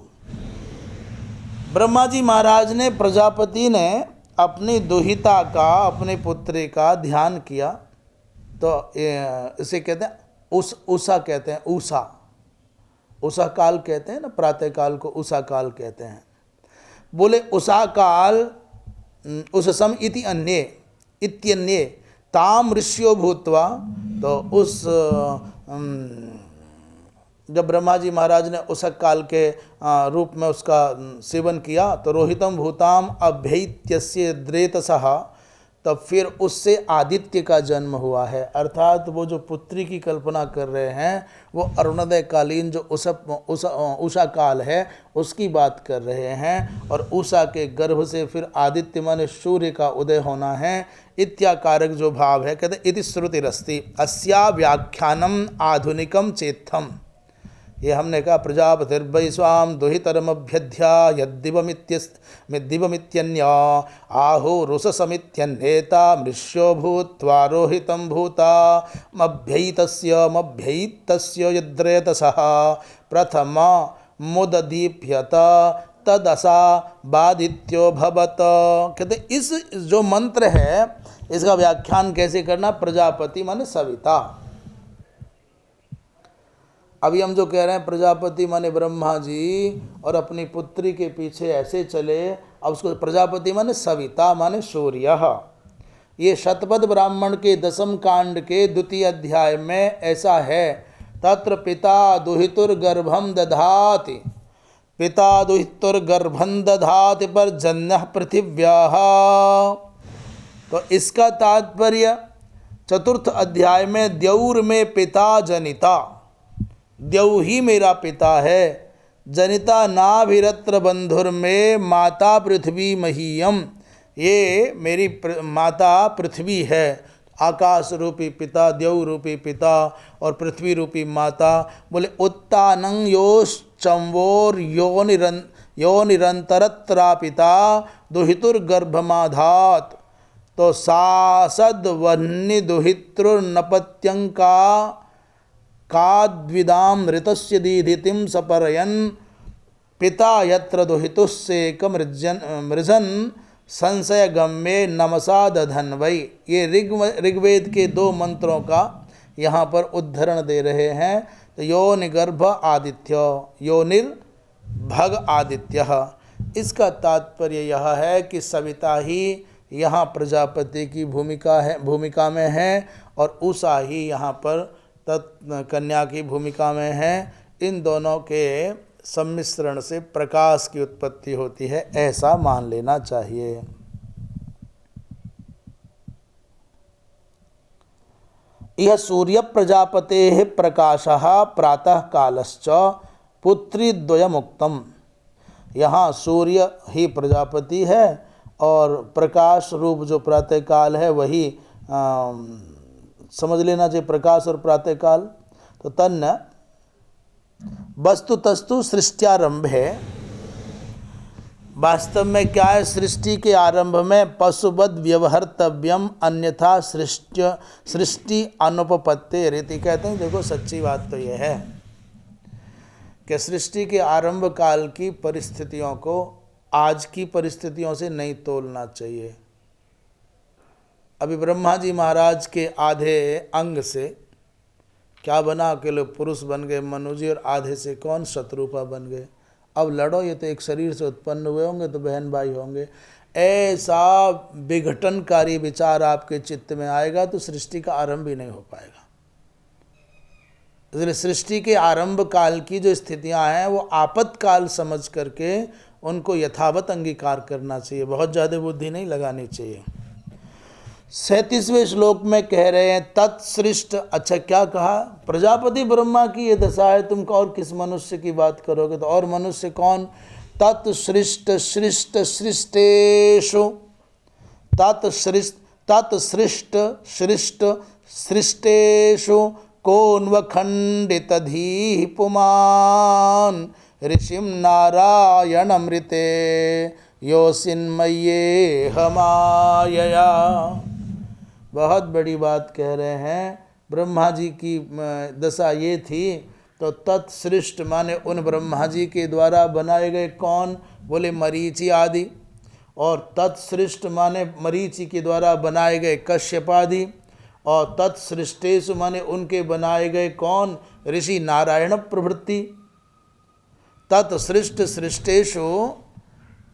ब्रह्मा जी महाराज ने, प्रजापति ने अपनी दुहिता का, अपने पुत्री का ध्यान किया। तो इसे कहते हैं उषा कहते हैं, उषा काल कहते हैं ना, प्रातः काल को उषा काल कहते हैं। बोले उषा काल उस सम इति अन्ये इत्यन्ये ताम ऋष्यो भूत्वा। तो उस जब ब्रह्मा जी महाराज ने उषक काल के रूप में उसका सेवन किया तो रोहितम भूताम अभ्यैत्यस्य द्रेतसः, तब फिर उससे आदित्य का जन्म हुआ है। अर्थात वो जो पुत्री की कल्पना कर रहे हैं वो अरुणोदय कालीन जो उषा काल है उसकी बात कर रहे हैं। और उषा के गर्भ से फिर आदित्य माने सूर्य का उदय होना है। इत्याकारक जो भाव है, कहते इति श्रुतिरस्ति अस्या व्याख्यानम आधुनिकम चेत्थम। ये हमने कहा प्रजापतिर्वै स्वाम दुहितरमभ्यध्यायद्दिवमित्यन्य आहो रुससमित्यन्येता मृष्यो भूत्वा रोहितं भूतामभ्यैतस्य यद्रेतसः प्रथममुददीप्यत तदसा बादित्यो भवत। कहते इस जो मंत्र है इसका व्याख्यान कैसे करना? प्रजापति माने सविता। अभी हम जो कह रहे हैं प्रजापति माने ब्रह्मा जी और अपनी पुत्री के पीछे ऐसे चले, अब उसको प्रजापति माने सविता माने सूर्य। ये शतपथ ब्राह्मण के 10वें कांड के 2 अध्याय में ऐसा है। तत्र पिता दुहितुर्गर्भं दधाति, पिता दुहितुर्गर्भं दधाति पर जन्यः पृथिव्याः। तो इसका तात्पर्य 4th अध्याय में द्यौर में पिता जनिता, द्यौ ही मेरा पिता है। जनिता नाभिरत्र बंधुर में माता पृथ्वी महीयम, ये मेरी माता पृथ्वी है। आकाश रूपी पिता, द्यौ रूपी पिता और पृथ्वी रूपी माता। बोले उत्तानं योश्चंवोर यो निरंतरत्रा पिता दुहितुर्गर्भमाधात। तो सासद वह्नि दुहितृर्नपत्यंका काद्विदाम ऋतस्य दीधितिम सपरयन पिता यत्र दुहितुस्सेक मृजन संशय गम्ये नमसा दधन वै। ये ऋग्वेद के 2 मंत्रों का यहाँ पर उद्धरण दे रहे हैं। तो योनिगर्भ आदित्य, योनिर्भग आदित्य। इसका तात्पर्य यह है कि सविता ही यहाँ प्रजापति की भूमिका में है और उषा ही यहाँ पर कन्या की भूमिका में है। इन दोनों के सम्मिश्रण से प्रकाश की उत्पत्ति होती है, ऐसा मान लेना चाहिए। यह सूर्य प्रजापते प्रकाशः प्रातः कालश्च पुत्रीद्वयमुक्तम। यहाँ सूर्य ही प्रजापति है और प्रकाश रूप जो प्रातः काल है वही समझ लेना चाहिए, प्रकाश और प्रातः काल। तो तन्न वस्तु तस्तु सृष्टियारंभ है। वास्तव में क्या है? सृष्टि के आरंभ में पशुवद व्यवहर्तव्यम अन्यथा सृष्टि अनुपपत्ते रीति। कहते हैं देखो सच्ची बात तो यह है कि सृष्टि के आरंभ काल की परिस्थितियों को आज की परिस्थितियों से नहीं तोलना चाहिए। अभी ब्रह्मा जी महाराज के आधे अंग से क्या बना? अकेले पुरुष बन गए मनु जी, और आधे से कौन? शत्रुपा बन गए। अब लड़ो, ये तो एक शरीर से उत्पन्न हुए होंगे तो बहन भाई होंगे। ऐसा विघटनकारी विचार आपके चित्त में आएगा तो सृष्टि का आरंभ ही नहीं हो पाएगा। इसलिए सृष्टि के आरंभ काल की जो स्थितियां हैं वो आपत्काल समझ करके उनको यथावत अंगीकार करना चाहिए, बहुत ज़्यादा बुद्धि नहीं लगानी चाहिए। 37वें श्लोक में कह रहे हैं तत्सृष्ट। अच्छा क्या कहा? प्रजापति ब्रह्मा की ये दशा है, तुम और किस मनुष्य की बात करोगे? तो और मनुष्य कौन? तत्सृष्ट सृष्ट सृष्टेषु, तत्सृष्ट सृष्ट सृष्टेषु कोन्वखण्डितधीः पुमान् ऋषिं नारायणमृते योऽसिन्मय्येह। बहुत बड़ी बात कह रहे हैं। ब्रह्मा जी की दशा ये थी, तो तत्सृष्ट माने उन ब्रह्मा जी के द्वारा बनाए गए कौन? बोले मरीचि आदि। और तत्सृष्ट माने मरीचि के द्वारा बनाए गए कश्यप आदि। और तत्सृष्टेषु माने उनके बनाए गए कौन? ऋषि नारायण प्रभृति। तत्सृष्ट सृष्टेषु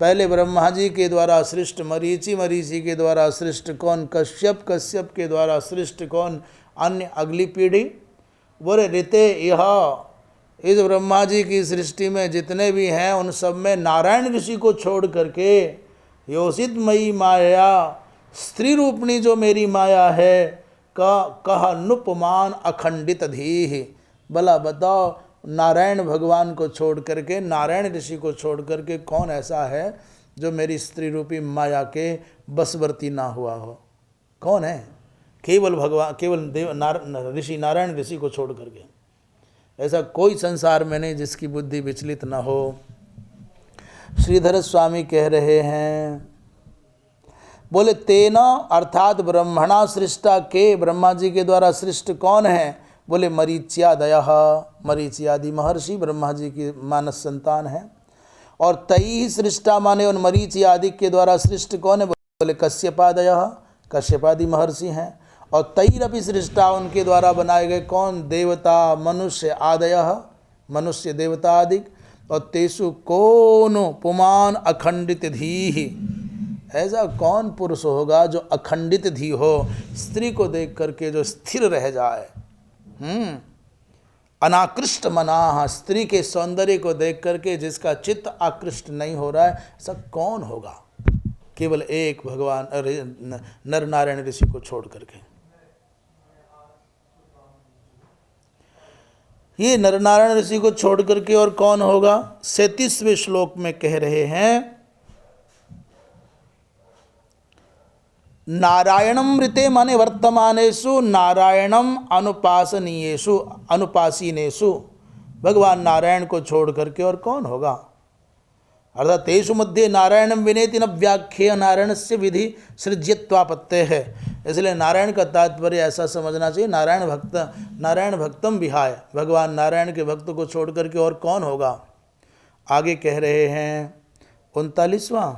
पहले ब्रह्मा जी के द्वारा सृष्ट मरीचि, मरीचि के द्वारा सृष्ट कौन? कश्यप, कश्यप के द्वारा सृष्ट कौन? अन्य अगली पीढ़ी। बोले ऋते यह, इस ब्रह्मा जी की सृष्टि में जितने भी हैं उन सब में नारायण ऋषि को छोड़ करके योषित मयी माया, स्त्री रूपणी जो मेरी माया है, कह नुपमान अखंडित धीः। भला बताओ, नारायण भगवान को छोड़ करके, नारायण ऋषि को छोड़ करके कौन ऐसा है जो मेरी स्त्री रूपी माया के बसवर्ती ना हुआ हो? कौन है? केवल भगवान, केवल देव ऋषि नारायण ऋषि को छोड़ करके ऐसा कोई संसार में नहीं जिसकी बुद्धि विचलित न हो। श्रीधर स्वामी कह रहे हैं, बोले तेना अर्थात ब्रह्मणा सृष्टा के, ब्रह्मा जी के द्वारा सृष्ट कौन है? बोले मरीच्यादयः, मरीच्यादि महर्षि ब्रह्मा जी की मानस संतान है। और तई सृष्टा माने उन मरीचि आदि के द्वारा सृष्ट कौन है? बोले कश्यपादयः, कश्यपादि महर्षि हैं। और तैरपि सृष्टा उनके द्वारा बनाए गए कौन? देवता मनुष्य आदयः, मनुष्य देवता आदि। और तेसु कौन पुमान अखंडित धीः, ऐसा कौन पुरुष होगा जो अखंडित धी हो, स्त्री को देख करके जो स्थिर रह जाए, अनाकृष्ट मनाह, स्त्री के सौंदर्य को देख करके जिसका चित्त आकृष्ट नहीं हो रहा है, ऐसा कौन होगा? केवल एक भगवान नर नारायण ऋषि को छोड़ करके। ये नर नारायण ऋषि को छोड़ करके और कौन होगा? 37वें श्लोक में कह रहे हैं नारायणमृते माने वर्तमानेषु नारायणम अनुपासनीयेषु अनुपासीनेषु, भगवान नारायण को छोड़ करके और कौन होगा? अर्थात तेषु मध्ये नारायणम विनेति न व्याख्येय नारायणस्य विधि सृज्यत्वापत्ते है। इसलिए नारायण का तात्पर्य ऐसा समझना चाहिए, नारायण भक्तम विहाय, भगवान नारायण के भक्त को छोड़ करके और कौन होगा? आगे कह रहे हैं 39वां,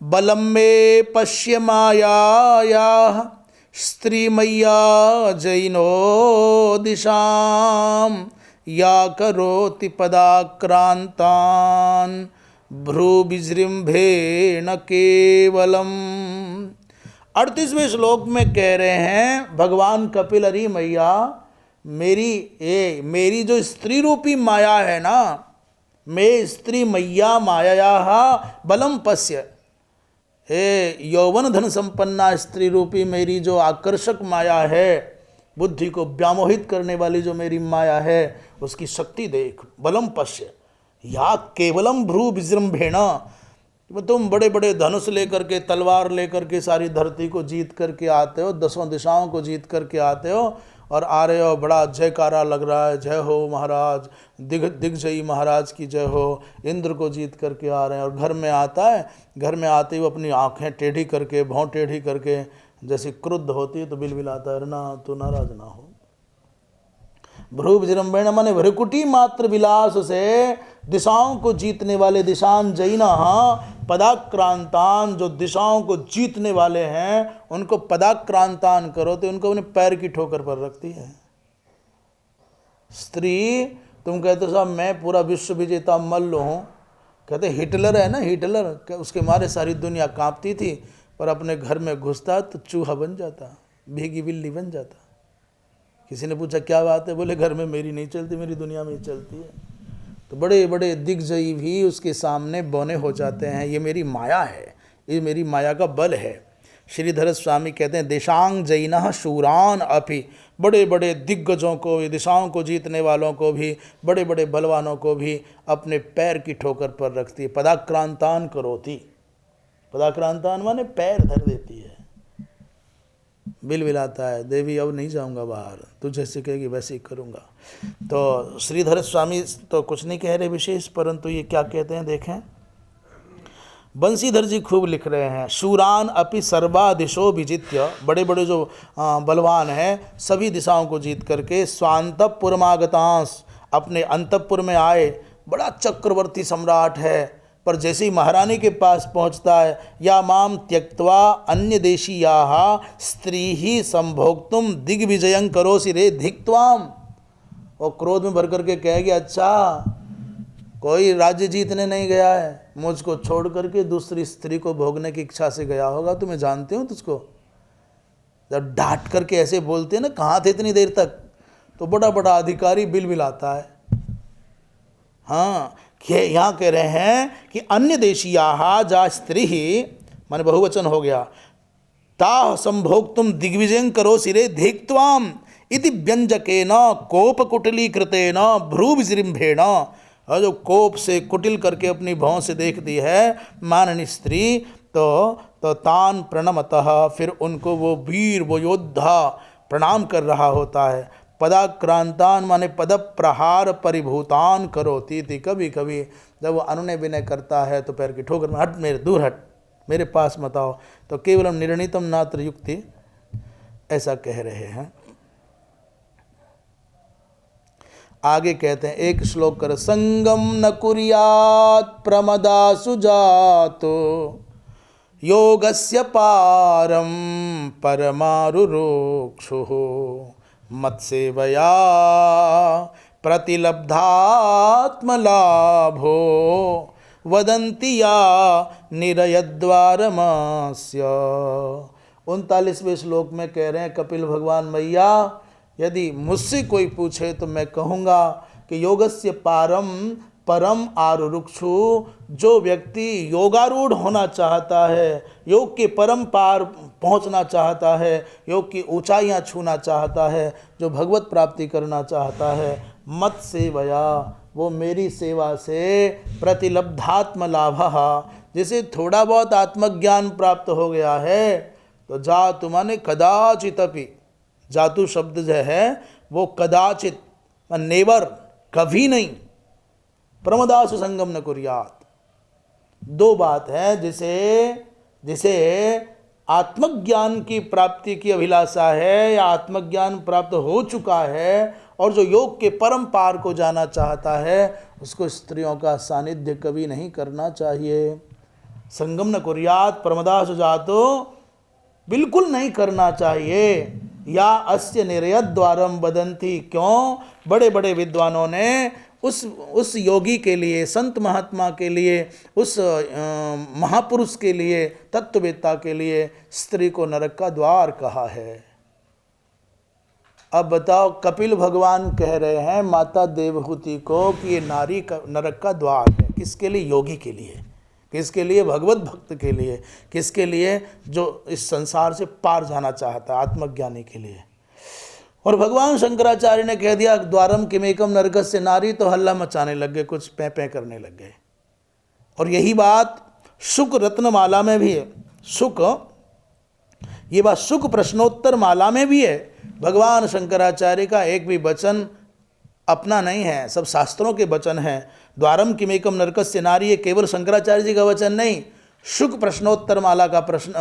बलम में पश्य माया स्त्रीमय्या जैनो दिशाम या करोति पदाक्रांतान भ्रूविजृंभेण केवलम। 38वें श्लोक में कह रहे हैं भगवान कपिल, अरी मैया मेरी जो स्त्री रूपी माया है ना, मैं स्त्री मैया माया बलम पश्य, हे यौवन धन संपन्ना स्त्री रूपी मेरी जो आकर्षक माया है, बुद्धि को व्यामोहित करने वाली जो मेरी माया है, उसकी शक्ति देख। बलम पश्य या केवलम भ्रू विजृंभेण, तुम बड़े बड़े धनुष लेकर के, तलवार लेकर के सारी धरती को जीत करके आते हो, 10 दिशाओं को जीत करके आते हो और आ रहे हो, बड़ा जयकारा लग रहा है, जय हो महाराज, दिग्विजयी महाराज की जय हो, इंद्र को जीत करके आ रहे हैं। और घर में आता है, घर में आते ही अपनी आंखें टेढ़ी करके, भौं टेढ़ी करके, जैसे क्रुद्ध होती है तो बिलबिलाता है, ना तो नाराज ना हो। भ्रू विजृंभेण माने भ्रुकुटी मात्र विलास से दिशाओं को जीतने वाले, दिशान जैना पदाक्रांतान, जो दिशाओं को जीतने वाले हैं उनको पदाक्रांतान करो तो उनको अपने पैर की ठोकर पर रखती है। स्त्री, तुम कहते हो साहब मैं पूरा विश्व विजेता मल्ल हूँ, कहते हिटलर है ना, हिटलर, उसके मारे सारी दुनिया कांपती थी, पर अपने घर में घुसता तो चूहा बन जाता, भीगी बिल्ली बन जाता। किसी ने पूछा क्या बात है, बोले घर में मेरी नहीं चलती, मेरी दुनिया में ही चलती है। तो बड़े बड़े दिग्गज भी उसके सामने बौने हो जाते हैं, ये मेरी माया है, ये मेरी माया का बल है। श्रीधर स्वामी कहते हैं देशांग जैन शूरान अपि, बड़े बड़े दिग्गजों को, दिशाओं को जीतने वालों को भी, बड़े बड़े बलवानों को भी अपने पैर की ठोकर पर रखती है। पदाक्रांतान करोति, पदाक्रांतान माने पैर धर देती है। बिल बिलाता है, देवी अब नहीं जाऊंगा बाहर, तू जैसे कहेगी वैसे ही करूंगा। तो श्रीधर स्वामी तो कुछ नहीं कह रहे विशेष, परंतु ये क्या कहते हैं देखें। बंसीधर जी खूब लिख रहे हैं, शूरान अपि सर्वा दिशो विजित्य, बड़े बड़े जो बलवान हैं सभी दिशाओं को जीत करके, स्वांतपुरमागतांस, अपने अंतपुर में आए। बड़ा चक्रवर्ती सम्राट है, पर जैसे ही महारानी के पास पहुंचता है, या माम त्यक्त्वा अन्य देशीयाः स्त्री ही संभोक्तुम दिग्विजयं करोसि रे धिक्त्वाम। और क्रोध में भर करके कहेगी अच्छा कोई राज्य जीतने नहीं गया है, मुझको छोड़ करके दूसरी स्त्री को भोगने की इच्छा से गया होगा, तुम्हें जानते हो तुझको। जब डांट करके ऐसे बोलते हैं ना, कहाँ थे इतनी देर तक, तो बड़ा बड़ा अधिकारी बिल बिलाता है। हाँ, यहाँ कह रहे हैं कि अन्य देशीयाः जा स्त्री ही, माने बहुवचन हो गया, ता संभोक्तुम दिग्विजयं करोसि रे धिक्त्वाम इति व्यंजकेन कोपकुटलीकृतेन भ्रूविजृंभेण। और जो कोप से कुटिल करके अपनी भौं से देखती है माननी स्त्री, तो तान प्रणमतः, फिर उनको वो वीर, वो योद्धा प्रणाम कर रहा होता है। पदाक्रांतान माने पद प्रहार परिभूतान करोति थी। कभी कभी जब वो अनुनय विनय करता है तो पैर की ठोकर में, हट मेरे, दूर हट, मेरे पास मत आओ। तो केवलम निर्णीतम नात्र युक्ति, ऐसा कह रहे हैं। आगे कहते हैं एक श्लोक कर, संगम न कुर्यात् प्रमदासु जातो योगस्य पारम परमारुरोक्षुः मत्सेवया प्रतिलब्धात्मलाभो वदन्ति या निरयद्वारमस्य। 39वें श्लोक में कह रहे हैं कपिल भगवान, मैया यदि मुझसे कोई पूछे तो मैं कहूँगा कि योगस्य पारम परम आरुरुक्षु, जो व्यक्ति योगारूढ़ होना चाहता है, योग के परम पार पहुँचना चाहता है, योग की ऊंचाइयाँ छूना चाहता है, जो भगवत प्राप्ति करना चाहता है, मत सेवया, वो मेरी सेवा से प्रतिलब्धात्म लाभः, जिसे थोड़ा बहुत आत्मज्ञान प्राप्त हो गया है, तो जातु माने कदाचित अपि, जातु शब्द जो है वो कदाचित, नेवर, कभी नहीं, प्रमदासु संगम न कुर्यात। दो बात है, जिसे आत्मज्ञान की प्राप्ति की अभिलाषा है या आत्मज्ञान प्राप्त हो चुका है और जो योग के परम पार को जाना चाहता है, उसको स्त्रियों का सानिध्य कभी नहीं करना चाहिए। संगम न कुर्यात प्रमदासु जातो, बिल्कुल नहीं करना चाहिए। या अस्य निर्यत द्वारम वदंती, क्यों? बड़े बड़े विद्वानों ने उस योगी के लिए, संत महात्मा के लिए, उस महापुरुष के लिए, तत्ववेत्ता के लिए स्त्री को नरक का द्वार कहा है। अब बताओ, कपिल भगवान कह रहे हैं माता देवहूति को कि ये नारी का नरक का द्वार है। किसके लिए? योगी के लिए। किसके लिए? भगवत भक्त के लिए। किसके लिए? जो इस संसार से पार जाना चाहता है, आत्मज्ञानी के लिए। और भगवान शंकराचार्य ने कह दिया द्वारम किमेकम नरकस्य नारी, तो हल्ला मचाने लग गए, कुछ पैं पैं करने लग गए। और यही बात शुक रत्नमाला में भी है। ये बात शुक प्रश्नोत्तर माला में भी है। भगवान शंकराचार्य का एक भी वचन अपना नहीं है, सब शास्त्रों के वचन हैं। द्वारम किमेकम नरकस्य नारी, ये केवल शंकराचार्य जी का वचन नहीं, शुक प्रश्नोत्तर माला का प्रश्न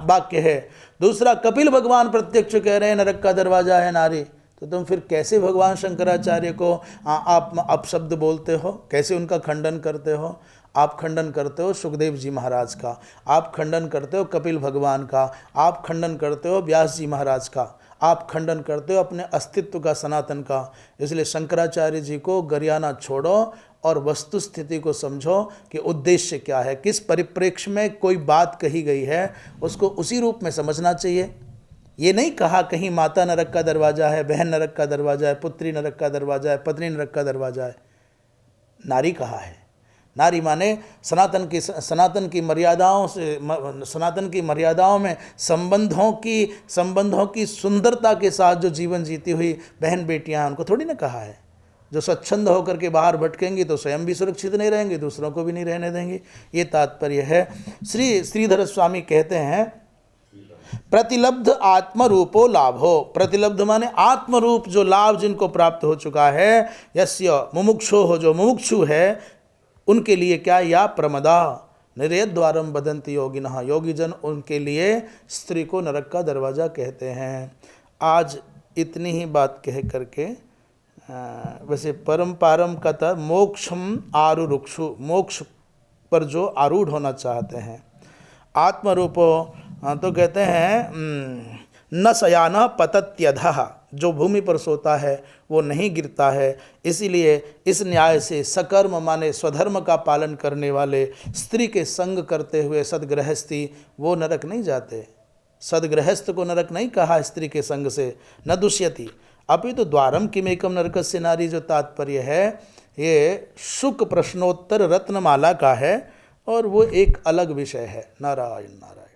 वाक्य है। दूसरा, कपिल भगवान प्रत्यक्ष कह रहे हैं नरक का दरवाजा है नारी। तो तुम फिर कैसे भगवान शंकराचार्य को आप अपशब्द बोलते हो? कैसे उनका खंडन करते हो? आप खंडन करते हो सुखदेव जी महाराज का, आप खंडन करते हो कपिल भगवान का, आप खंडन करते हो व्यास जी महाराज का, आप खंडन करते हो अपने अस्तित्व का, सनातन का। इसलिए शंकराचार्य जी को गरियाना छोड़ो और वस्तु स्थिति को समझो कि उद्देश्य क्या है, किस परिप्रेक्ष्य में कोई बात कही गई है, उसको उसी रूप में समझना चाहिए। ये नहीं कहा कहीं माता नरक का दरवाज़ा है, बहन नरक का दरवाज़ा है, पुत्री नरक का दरवाज़ा है, पत्नी नरक का दरवाज़ा है। नारी कहा है। नारी माने सनातन की मर्यादाओं से, सनातन की मर्यादाओं में संबंधों की सुंदरता के साथ जो जीवन जीती हुई बहन बेटियां, उनको थोड़ी ना कहा है। जो स्वच्छंद होकर के बाहर भटकेंगी तो स्वयं भी सुरक्षित नहीं रहेंगे, दूसरों को भी नहीं रहने देंगे। ये तात्पर्य है। श्रीधर स्वामी कहते हैं प्रतिलब्ध आत्मरूपो लाभो। प्रतिलब्ध माने आत्मरूप जो लाभ जिनको प्राप्त हो चुका है, यस्य मुमुक्षो हो, जो मुमुक्षु है, उनके लिए क्या, या प्रमदा निर्यत द्वारम बदंती योगिनः, योगी जन उनके लिए स्त्री को नरक का दरवाज़ा कहते हैं। आज इतनी ही बात कह करके वैसे परम पारम कथा मोक्षम आरुरुक्षु, मोक्ष पर जो आरूढ़ होना चाहते हैं, आत्मरूपो तो कहते हैं न शयान पतत्यधः, जो भूमि पर सोता है वो नहीं गिरता है। इसीलिए इस न्याय से सकर्म माने स्वधर्म का पालन करने वाले, स्त्री के संग करते हुए सदगृहस्थी, वो नरक नहीं जाते। सदगृहस्थ को नरक नहीं कहा स्त्री के संग से, न दुष्यति अभी तो द्वारम किमेकम नरकस्य नारी, जो तात्पर्य है ये शुक प्रश्नोत्तर रत्नमाला का है और वो एक अलग विषय है। नारायण नारायण।